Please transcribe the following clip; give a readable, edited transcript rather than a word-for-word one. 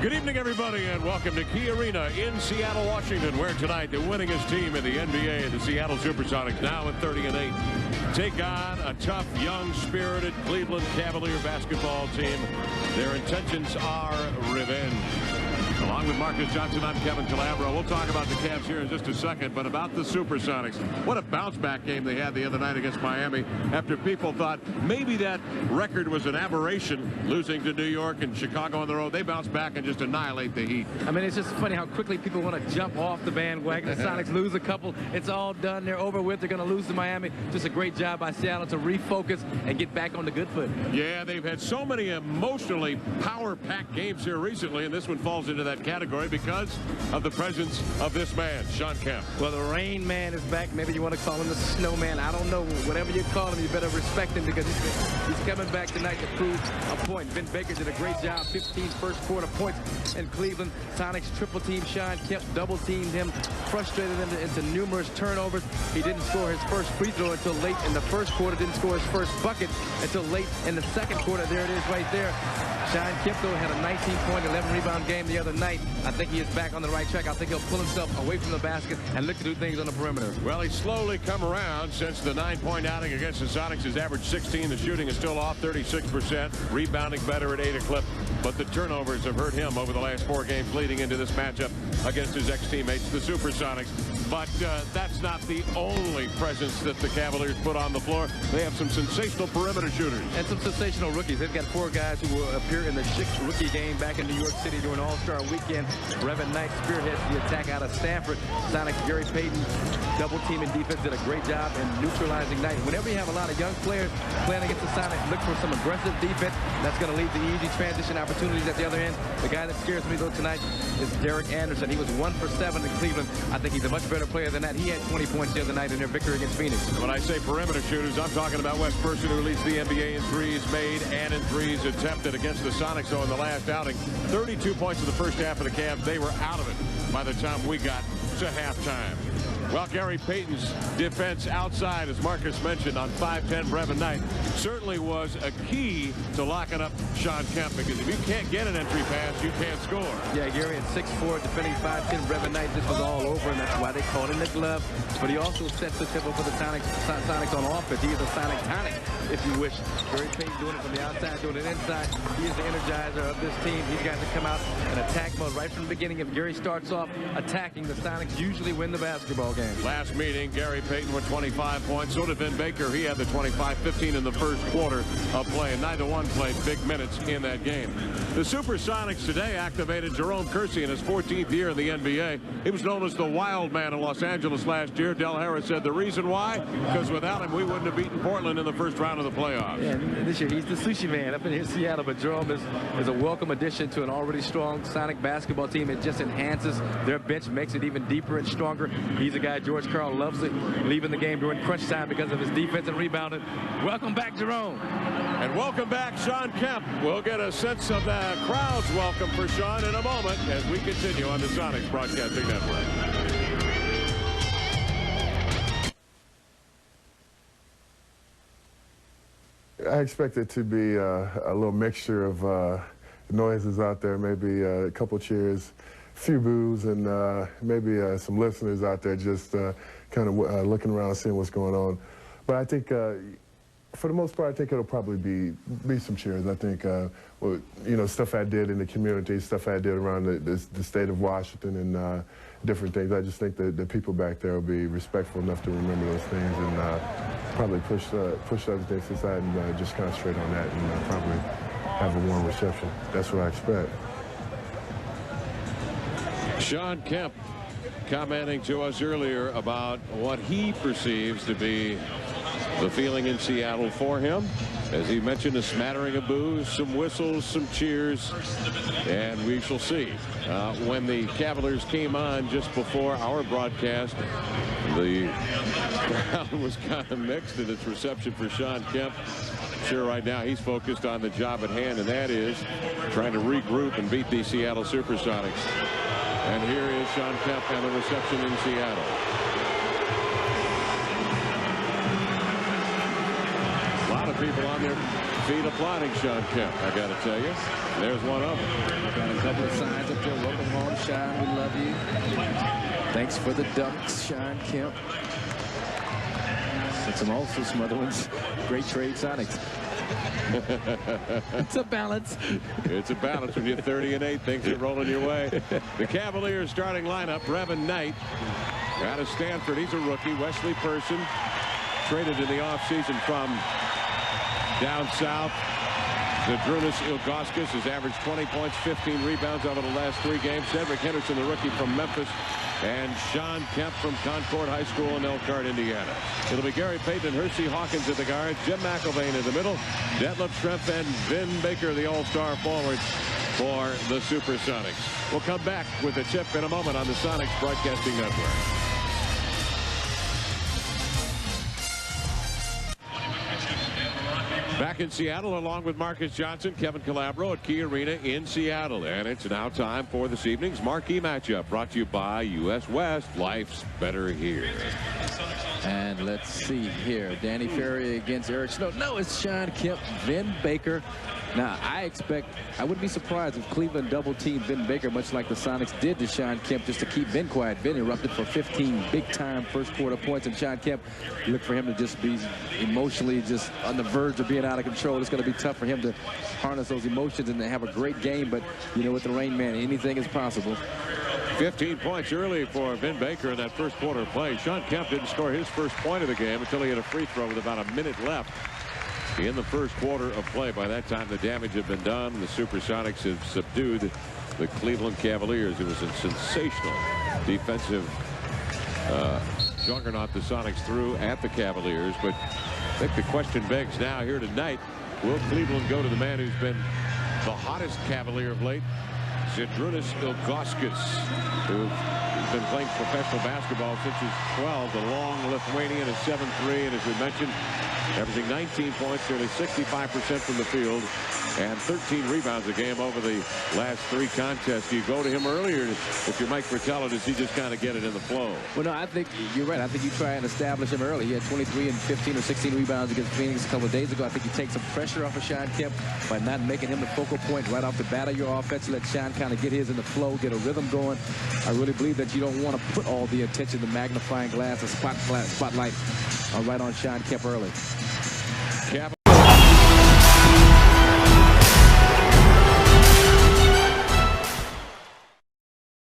Good evening, everybody, and welcome to Key Arena in Seattle, Washington, where tonight the winningest team in the NBA, the Seattle Supersonics, now at 30-8, take on a tough, young, spirited Cleveland Cavalier basketball team. Their intentions are revenge. Along with Marcus Johnson, I'm Kevin Calabro. We'll talk about the Cavs here in just a second, but about the Supersonics. What a bounce-back game they had the other night against Miami after people thought maybe that record was an aberration, losing to New York and Chicago on the road. They bounced back and just annihilate the Heat. I mean, it's just funny how quickly people want to jump off the bandwagon. The Sonics lose a couple. It's all done. They're over with. They're going to lose to Miami. Just a great job by Seattle to refocus and get back on the good foot. Yeah, they've had so many emotionally power-packed games here recently, and this one falls into that category because of the presence of this man, Shawn Kemp. Well, the Rain Man is back. Maybe you want to call him the Snowman. I don't know. Whatever you call him, you better respect him because he's coming back tonight to prove a point. Vin Baker did a great job. 15 first quarter points in Cleveland. Sonics triple team Shawn Kemp, double teamed him, frustrated him into numerous turnovers. He didn't score his first free throw until late in the first quarter. Didn't score his first bucket until late in the second quarter. There it is right there. Shawn Kemp, though, had a 19-point, 11-rebound game the other night. I think he is back on the right track. I think he'll pull himself away from the basket and look to do things on the perimeter. Well, he's slowly come around since the 9-point outing against the Sonics. His average 16. The shooting is still off 36%. Rebounding better at 8 a clip. But the turnovers have hurt him over the last 4 games leading into this matchup against his ex-teammates, the Supersonics. But that's not the only presence that the Cavaliers put on the floor. They have some sensational perimeter shooters. And some sensational rookies. They've got 4 guys who will appear in the Sixth rookie game back in New York City during All-Star Weekend. Revan Knight spearheads the attack out of Stanford. Sonics Gary Payton, double team in defense, did a great job in neutralizing Knight. Whenever you have a lot of young players playing against the Sonics, look for some aggressive defense. That's going to lead to easy transition opportunities at the other end. The guy that scares me, though, tonight is Derek Anderson. He was 1 for 7 in Cleveland. I think he's a much better player than that. He had 20 points the other night in their victory against Phoenix. When I say perimeter shooters, I'm talking about Wes Person, who leads the NBA in threes made and in threes attempted against the Sonics. So in the last outing, 32 points in the first half of the Cavs. They were out of it by the time we got to halftime. Well, Gary Payton's defense outside, as Marcus mentioned, on 5'10" Revan Knight, certainly was a key to locking up Shawn Kemp, because if you can't get an entry pass, you can't score. Yeah, Gary at 6'4", defending 5'10", Revan Knight. This was all over, and that's why they called him the glove. But he also sets the tempo for the Sonics on offense. He is a Sonic tonic, if you wish. Gary Payton doing it from the outside, doing it inside. He is the energizer of this team. These guys that come out in attack mode right from the beginning. If Gary starts off attacking, the Sonics usually win the basketball game. Last meeting, Gary Payton with 25 points. So did Vin Baker. He had the 25-15 in the first quarter of play, and neither one played big minutes in that game. The Supersonics today activated Jerome Kersey in his 14th year in the NBA. He was known as the Wild Man in Los Angeles last year. Del Harris said the reason why, because without him, we wouldn't have beaten Portland in the first round of the playoffs. Yeah, this year he's the sushi man up in here in Seattle, but Jerome is a welcome addition to an already strong Sonic basketball team. It just enhances their bench, makes it even deeper and stronger. He's a guy George Karl loves it, leaving the game during crunch time because of his defense and rebounding. Welcome back, Jerome. And welcome back, Shawn Kemp. We'll get a sense of the crowd's welcome for Shawn in a moment as we continue on the Sonics Broadcasting Network. I expect it to be a little mixture of noises out there, maybe a couple cheers, a few boos, and maybe some listeners out there just kind of looking around, seeing what's going on. But I think, for the most part, I think it'll probably be some cheers. I think, well, you know, stuff I did in the community, stuff I did around the state of Washington and different things. I just think that the people back there will be respectful enough to remember those things and probably push other things aside and just concentrate on that and probably have a warm reception. That's what I expect. Shawn Kemp commenting to us earlier about what he perceives to be the feeling in Seattle for him. As he mentioned, a smattering of boos, some whistles, some cheers, and we shall see. When the Cavaliers came on just before our broadcast, the crowd was kind of mixed in its reception for Shawn Kemp. Sure, right now he's focused on the job at hand, and that is trying to regroup and beat the Seattle Supersonics. And here is Shawn Kemp and the reception in Seattle. A lot of people on their feet applauding Shawn Kemp, I got to tell you. There's one of them. Got a couple of signs up there. Welcome home, Shawn. We love you. Thanks for the dunks, Shawn Kemp. And some other ones. Great trade, Sonics. It's a balance. It's a balance when you're 30-8. Things are rolling your way. The Cavaliers starting lineup. Brevin Knight out of Stanford. He's a rookie. Wesley Person traded in the offseason from down south. Zydrunas Ilgauskas has averaged 20 points, 15 rebounds over the last 3 games. Cedric Henderson, the rookie from Memphis, and Shawn Kemp from Concord High School in Elkhart, Indiana. It'll be Gary Payton and Hersey Hawkins at the guard, Jim McElvain in the middle, Detlef Schrempf and Vin Baker, the all-star forwards for the Supersonics. We'll come back with the tip in a moment on the Sonics Broadcasting Network. Back in Seattle, along with Marcus Johnson, Kevin Calabro at Key Arena in Seattle. And it's now time for this evening's marquee matchup, brought to you by US West. Life's better here. And let's see here. Danny Ferry against Eric Snow. No, it's Shawn Kemp, Vin Baker. Now, I wouldn't be surprised if Cleveland double-teamed Vin Baker, much like the Sonics did to Shawn Kemp, just to keep Vin quiet. Vin erupted for 15 big-time first-quarter points, and Shawn Kemp, you look for him to just be emotionally just on the verge of being out of control. It's going to be tough for him to harness those emotions and to have a great game, but, you know, with the Rain Man, anything is possible. 15 points early for Vin Baker in that first quarter of play. Shawn Kemp didn't score his first point of the game until he had a free throw with about a minute left in the first quarter of play. By that time, the damage had been done. The Supersonics have subdued the Cleveland Cavaliers. It was a sensational defensive juggernaut the Sonics threw at the Cavaliers. But I think the question begs now here tonight, will Cleveland go to the man who's been the hottest Cavalier of late, Zydrunas Ilgauskas, who's been playing professional basketball since he's 12. The long Lithuanian is 7'3", and as we mentioned, averaging 19 points, nearly 65% from the field, and 13 rebounds a game over the last 3 contests. Do you go to him earlier if you're Mike Fratello? Does he just kind of get it in the flow? Well, no, I think you're right. I think you try and establish him early. He had 23 and 15 or 16 rebounds against Phoenix a couple of days ago. I think you take some pressure off of Shawn Kemp by not making him the focal point right off the bat of your offense. Let Shawn kind of get his in the flow, get a rhythm going. I really believe that you don't want to put all the attention, the magnifying glass, the spotlight right on Shawn Kemp early.